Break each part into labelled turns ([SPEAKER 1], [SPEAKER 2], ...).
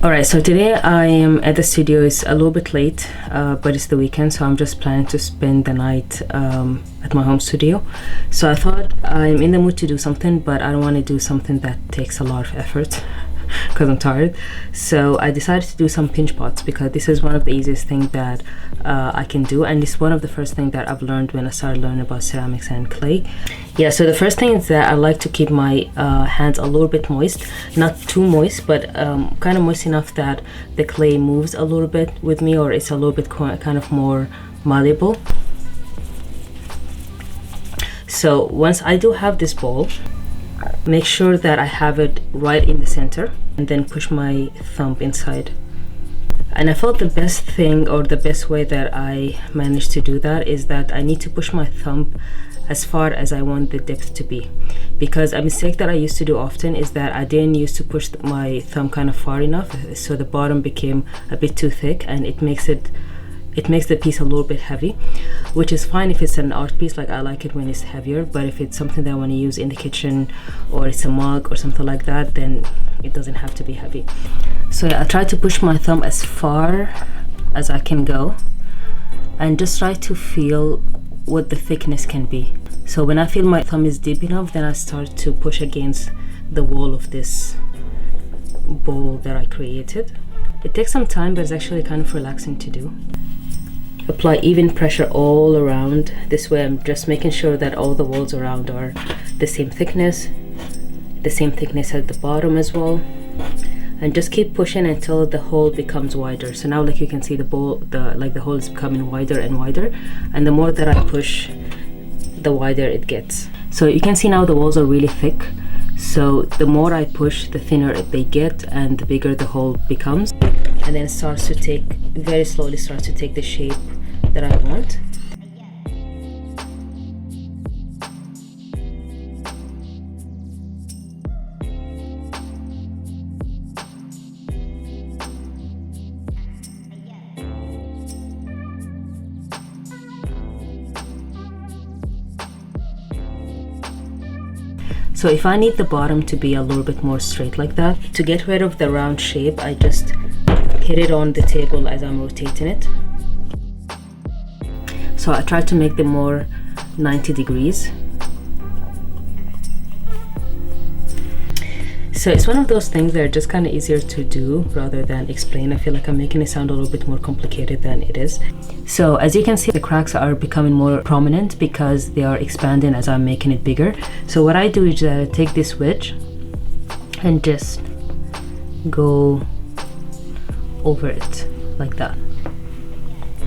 [SPEAKER 1] Alright, so today I am at the studio. It's a little bit late, but it's the weekend, so I'm just planning to spend the night at my home studio. So I thought I'm in the mood to do something, but I don't want to do something that takes a lot of effort because I'm tired. So I decided to do some pinch pots because this is one of the easiest things that I can do, and it's one of the first things that I've learned when I started learning about ceramics and clay. Yeah, so the first thing is that I like to keep my hands a little bit moist, not too moist, but kind of moist enough that the clay moves a little bit with me, or it's a little bit kind of more malleable. So once I do have this bowl, make sure that I have it right in the center and then push my thumb inside. And I felt the best thing, or the best way that I managed to do that, is that I need to push my thumb as far as I want the depth to be, because a mistake that I used to do often is that I didn't used to push my thumb kind of far enough, so the bottom became a bit too thick, and it makes the piece a little bit heavy, which is fine if it's an art piece. Like, I like it when it's heavier, but if it's something that I want to use in the kitchen, or it's a mug or something like that, then it doesn't have to be heavy. So yeah, I try to push my thumb as far as I can go and just try to feel what the thickness can be. So when I feel my thumb is deep enough, then I start to push against the wall of this bowl that I created. It takes some time, but it's actually kind of relaxing to do. Apply even pressure all around. This way I'm just making sure that all the walls around are the same thickness at the bottom as well, and just keep pushing until the hole becomes wider. So now, like, you can see the hole is becoming wider and wider, and the more that I push, the wider it gets. So you can see now the walls are really thick, so the more I push, the thinner they get and the bigger the hole becomes, and then very slowly starts to take the shape that I want. So if I need the bottom to be a little bit more straight like that, to get rid of the round shape, I just hit it on the table as I'm rotating it. So I try to make them more 90 degrees. So it's one of those things that are just kind of easier to do rather than explain. I feel like I'm making it sound a little bit more complicated than it is. So as you can see, the cracks are becoming more prominent because they are expanding as I'm making it bigger. So what I do is take this wedge and just go over it like that.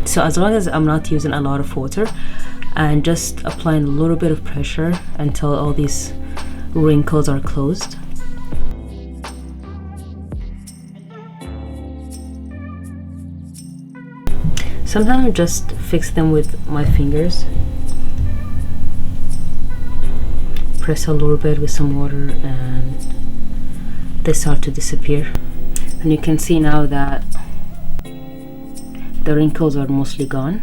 [SPEAKER 1] So as long as I'm not using a lot of water, and just applying a little bit of pressure until all these wrinkles are closed. Sometimes I just fix them with my fingers. Press a little bit with some water and they start to disappear. And you can see now that the wrinkles are mostly gone.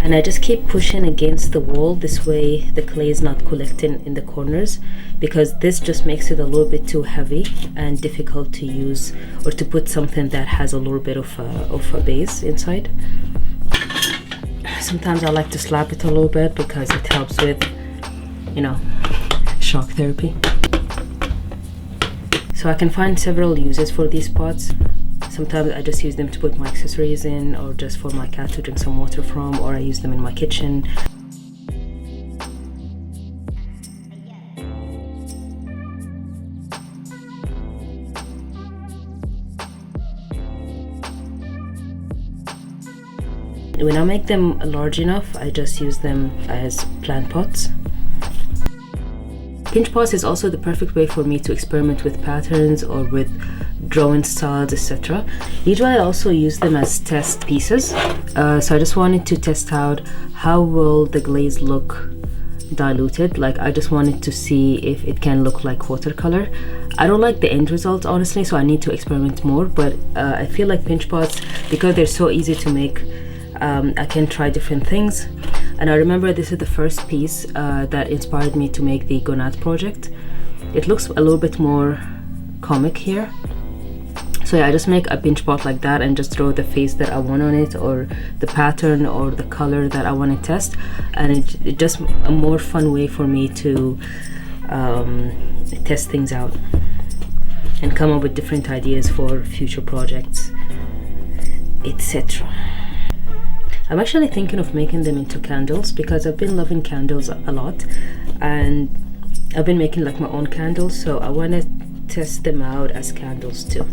[SPEAKER 1] And I just keep pushing against the wall. This way the clay is not collecting in the corners, because this just makes it a little bit too heavy and difficult to use, or to put something that has a little bit of a base inside. Sometimes I like to slap it a little bit because it helps with, shock therapy. So I can find several uses for these pots. Sometimes I just use them to put my accessories in, or just for my cat to drink some water from, or I use them in my kitchen. When I make them large enough, I just use them as plant pots. Pinch pots is also the perfect way for me to experiment with patterns or with drawing styles, etc. Usually I also use them as test pieces. So I just wanted to test out how will the glaze look diluted. Like, I just wanted to see if it can look like watercolor. I don't like the end result, honestly, so I need to experiment more, but I feel like pinch pots, because they're so easy to make, I can try different things. And I remember this is the first piece that inspired me to make the Gonad project. It looks a little bit more comic here. So yeah, I just make a pinch pot like that and just draw the face that I want on it, or the pattern or the color that I want to test, and it's just a more fun way for me to test things out and come up with different ideas for future projects, etc. I'm actually thinking of making them into candles because I've been loving candles a lot, and I've been making like my own candles, so I want to test them out as candles too.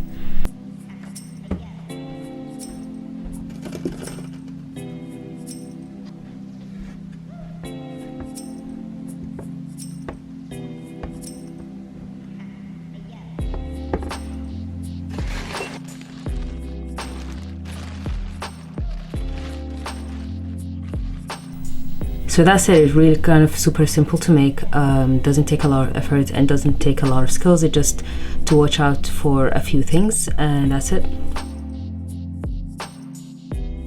[SPEAKER 1] So that's it. It's really kind of super simple to make, doesn't take a lot of effort and doesn't take a lot of skills. It just to watch out for a few things, and that's it.